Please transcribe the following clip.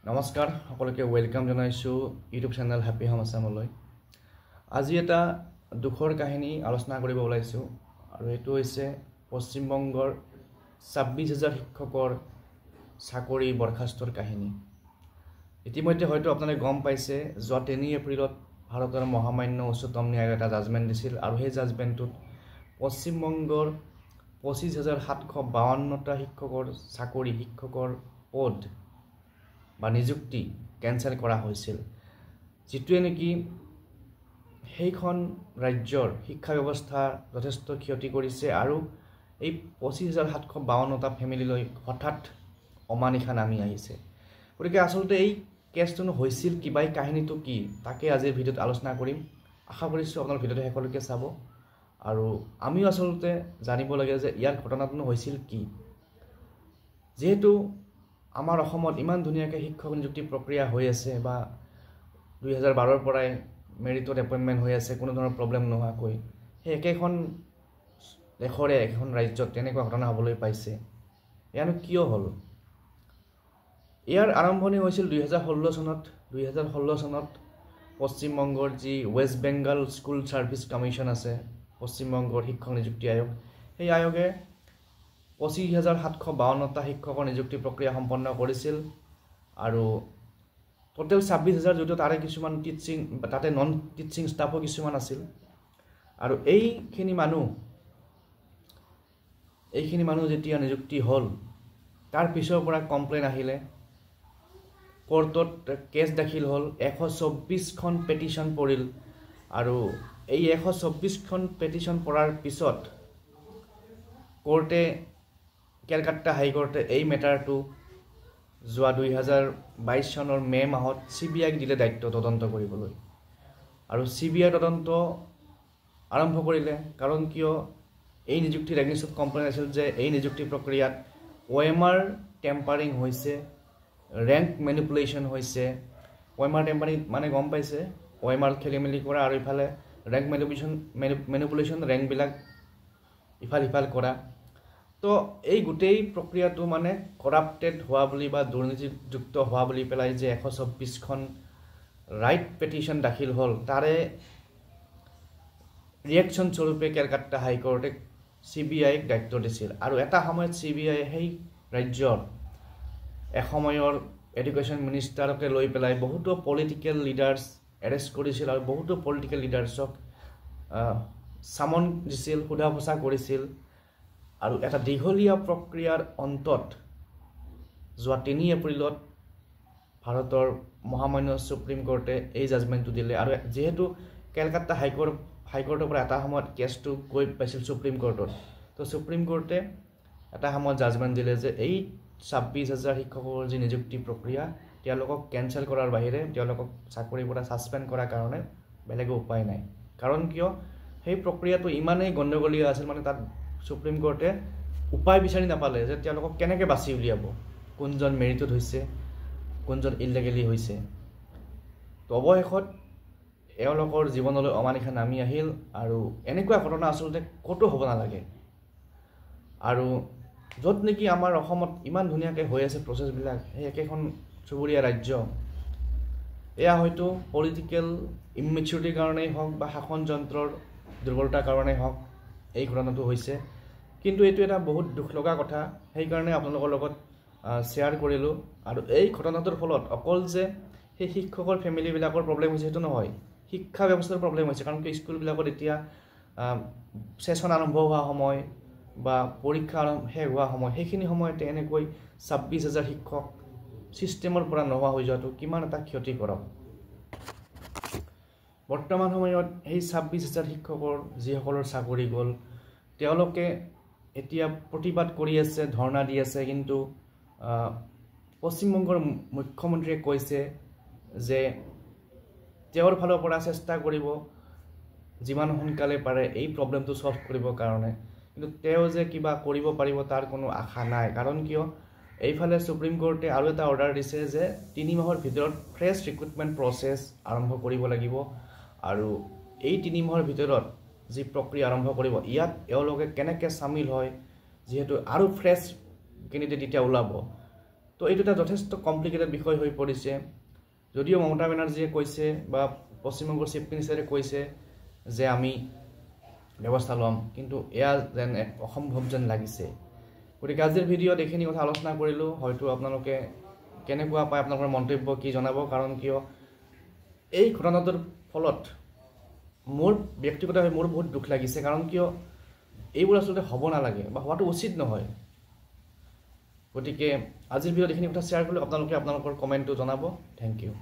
নমস্কাৰ সকলোকে ওয়েলকাম জনাইছো ইউটিউব চেনেল হ্যাপি হোম আসামলৈ। আজি এটা দুখৰ কাহিনী আলোচনা কৰিব ওলাইছো আৰু এটো হৈছে পশ্চিমবংগৰ 26000 শিক্ষকৰ চাকৰি বৰখাস্তৰ কাহিনী। ইতিমধ্যে হয়তো আপোনালোকে গম পাইছে যোৱা 3 এপ্ৰিলত ভাৰতৰ মহামান্য উচ্চতম ন্যায়ালয়ে এটা জাজমেন্ট দিছিল আৰু সেই জাজমেন্টত পশ্চিমবংগৰ 25752টা শিক্ষকৰ চাকৰি শিক্ষকৰ পদ বা নিযুক্তি কেনসেল কৰা হৈছিল, যেটোৱে নেকি সেইখন ৰাজ্যৰ শিক্ষা ব্যৱস্থা যথেষ্ট ক্ষতি কৰিছে আৰু এই 25752টা ফ্যামিলিলৈ হঠাৎ অমানিশা নামি আহিছে। গতিকে আচলতে এই কেছটো হৈছিল কিবাই কাহিনীটো কি তাকে আজিৰ ভিডিঅ'ত আলোচনা কৰিম। আশা কৰিছো আপোনালোকে ভিডিঅ'টো শেষলৈকে চাব আৰু আমিও আচলতে জানিব লাগে যে ইয়াৰ ঘটনাটো হৈছিল কি। যেহেতু আমাৰ অসমত ইমান ধুনীয়াকৈ শিক্ষক নিযুক্তি প্ৰক্ৰিয়া হৈ আছে বা 2012 ৰ পৰাই মেৰিটত এপইন্টমেন্ট হৈ আছে কোনো ধৰণৰ প্ৰবলেম নোহোৱাকৈ, সেই একেখন দেশৰে এখন ৰাজ্যত তেনেকুৱা ঘটনা হ'বলৈ পাইছে। ইয়ানো কিয় হ'ল? ইয়াৰ আৰম্ভণি হৈছিল 2016 চনত। 2016 চনত পশ্চিমবংগৰ যি West Bengal school service commission আছে, পশ্চিমবংগৰ শিক্ষক নিযুক্তি আয়োগ, সেই আয়োগে 25752টা শিক্ষকৰ নিযুক্তি প্ৰক্ৰিয়া সম্পন্ন কৰিছিল আৰু টোটেল 26000 যদিও তাৰে কিছুমান টিচিং তাতে নন টিচিং ষ্টাফো কিছুমান আছিল আৰু এইখিনি মানুহ যেতিয়া নিযুক্তি হ'ল তাৰ পিছৰ পৰা কমপ্লেইন আহিলে, কোৰ্টত কেছ দাখিল হ'ল, 124খন পেটিশন পৰিল আৰু এই 124খন পেটিশন পৰাৰ পিছত কোৰ্টে কেলকাতা হাইকোৰ্টে এই মেটাৰটো যোৱা 2022 চনৰ মে মাহত সিবিআইক দিলে দায়িত্ব তদন্ত কৰিবলৈ আৰু সিবিআই তদন্ত আৰম্ভ কৰিলে। কাৰণ কিয় এই নিযুক্তিৰ এগেইনষ্টত কমপ্লেইন আছিল যে এই নিযুক্তি প্ৰক্ৰিয়াত ওএমআৰ টেম্পাৰিং হৈছে, ৰেংক ম্যানিপুলেশন হৈছে। ওএমআৰ টেম্পাৰিং মানে গম পাইছে ওএমআৰ খেলিমেলি কৰা আৰু ইফালে ৰেংক ম্যানিপুলেশন ৰেংক বিলাক ইফাল কৰা। তো এই গোটেই প্ৰক্ৰিয়াটো মানে কৰাপ্টেড হোৱা বুলি বা দুৰ্নীতিযুক্ত হোৱা বুলি পেলাই যে 124খন ৰাইট পেটিশন দাখিল হ'ল, তাৰে ৰিয়েকশন স্বৰূপে কেলকাতা হাইকোৰ্টে সিবিআইক দায়িত্ব দিছিল আৰু এটা সময়ত সিবিআই সেই ৰাজ্যৰ এসময়ৰ এডুকেশ্যন মিনিষ্টাৰকে লৈ পেলাই বহুতো পলিটিক্যাল লিডাৰ্স এৰেষ্ট কৰিছিল আৰু বহুতো পলিটিক্যাল লিডাৰ্সক সামন দিছিল, সোধা পোছা কৰিছিল আৰু এটা দীঘলীয়া প্ৰক্ৰিয়াৰ অন্তত যোৱা 3 এপ্ৰিলত ভাৰতৰ মহামান্য সুপ্ৰিম কোৰ্টে এই জাজমেন্টটো দিলে আৰু যেহেতু কেলকাতা হাইকোৰ্টৰ পৰা এটা সময়ত কেছটো গৈ পাইছিল সুপ্ৰিম কোৰ্টত, তো সুপ্ৰিম কোৰ্টে এটা সময়ত জাজমেন্ট দিলে যে এই 26000 শিক্ষকৰ যি নিযুক্তি প্ৰক্ৰিয়া তেওঁলোকক কেনসেল কৰাৰ বাহিৰে তেওঁলোকক চাকৰিৰ পৰা সাসপেন্ড কৰাৰ কাৰণে বেলেগ উপায় নাই। কাৰণ কিয় সেই প্ৰক্ৰিয়াটো ইমানেই গণ্ডগোলীয় আছিল, মানে তাত সুপ্ৰিম কোৰ্টে উপায় বিচাৰি নাপালে যে তেওঁলোকক কেনেকৈ বাছি উলিয়াব, কোনজন মেৰিটত হৈছে কোনজন ইলিগেলি হৈছে। তো অৱশেষত এওঁলোকৰ জীৱনলৈ অমানিশা নামি আহিল আৰু এনেকুৱা ঘটনা আচলতে কতো হ'ব নালাগে। আৰু য'ত নেকি আমাৰ অসমত ইমান ধুনীয়াকৈ হৈ আছে প্ৰচেছবিলাক, সেই একেখন চুবুৰীয়া ৰাজ্য এয়া হয়তো পলিটিক্যাল ইমেচিউৰিটিৰ কাৰণেই হওক বা শাসন যন্ত্ৰৰ দুৰ্বলতাৰ কাৰণেই হওক এই ঘটনাটো হৈছে। কিন্তু এইটো এটা বহুত দুখ লগা কথা, সেইকাৰণে আপোনালোকৰ লগত শ্বেয়াৰ কৰিলোঁ। আৰু এই ঘটনাটোৰ ফলত অকল যে সেই শিক্ষকৰ ফ্যামিলিবিলাকৰ প্ৰবলেম হৈছে সেইটো নহয়, শিক্ষা ব্যৱস্থাৰ প্ৰবলেম হৈছে। কাৰণ কি স্কুলবিলাকত এতিয়া সেশন আৰম্ভ হোৱা সময় বা পৰীক্ষা শেষ হোৱা সময়, সেইখিনি সময়তে এনেকৈ 26000 শিক্ষক সিস্টেমৰ পৰা নোহোৱা হৈ যোৱাটো কিমান এটা ক্ষতিকাৰক। বৰ্তমান সময়ত এই 26000 শিক্ষকৰ যিসকলৰ চাকৰি গ'ল তেওঁলোকে এতিয়া প্ৰতিবাদ কৰি আছে, ধৰ্ণা দি আছে, কিন্তু পশ্চিমবংগৰ মুখ্যমন্ত্ৰীয়ে কৈছে যে তেওঁৰ ফালৰ পৰা চেষ্টা কৰিব যিমান সোনকালে পাৰে এই প্ৰবলেমটো সলভ কৰিবৰ কাৰণে, কিন্তু তেওঁ যে কিবা কৰিব পাৰিব তাৰ কোনো আশা নাই। কাৰণ কিয় এইফালে সুপ্ৰিম কোৰ্টে আৰু এটা অৰ্ডাৰ দিছে যে 3 মাহৰ ভিতৰত ফ্ৰেছ ৰিক্ৰুটমেণ্ট প্ৰচেছ আৰম্ভ কৰিব লাগিব আৰু এই 3 মাহৰ ভিতৰত যি প্ৰক্ৰিয়া আৰম্ভ কৰিব ইয়াত এওঁলোকে কেনেকৈ সামিল হয়, যেহেতু আৰু ফ্ৰেছ কেণ্ডিডেট এতিয়া ওলাব তো এইটো এটা যথেষ্ট কমপ্লিকেটেড বিষয় হৈ পৰিছে যদিও মমতা বেনাৰ্জীয়ে কৈছে বা পশ্চিমবংগৰ চিফ মিনিষ্টাৰে কৈছে যে আমি ব্যৱস্থা ল'ম কিন্তু এয়া যেন এক অসম্ভৱ যেন লাগিছে গতিকে আজিৰ ভিডিঅ'ত এইখিনি কথা আলোচনা কৰিলোঁ হয়তো আপোনালোকে কেনেকুৱা পায় আপোনালোকৰ মন্তব্য কি জনাব কাৰণ কিয় এই ঘটনাটোৰ ফলত মোৰ ব্যক্তিগতভাৱে মোৰ বহুত দুখ লাগিছে কাৰণ কিয় এইবোৰ আচলতে হ'ব নালাগে বা হোৱাটো উচিত নহয় গতিকে আজিৰ ভিডিঅ'ত এইখিনি কথা শ্বেয়াৰ কৰিলোঁ আপোনালোকে আপোনালোকৰ কমেণ্টটো জনাব থেংক ইউ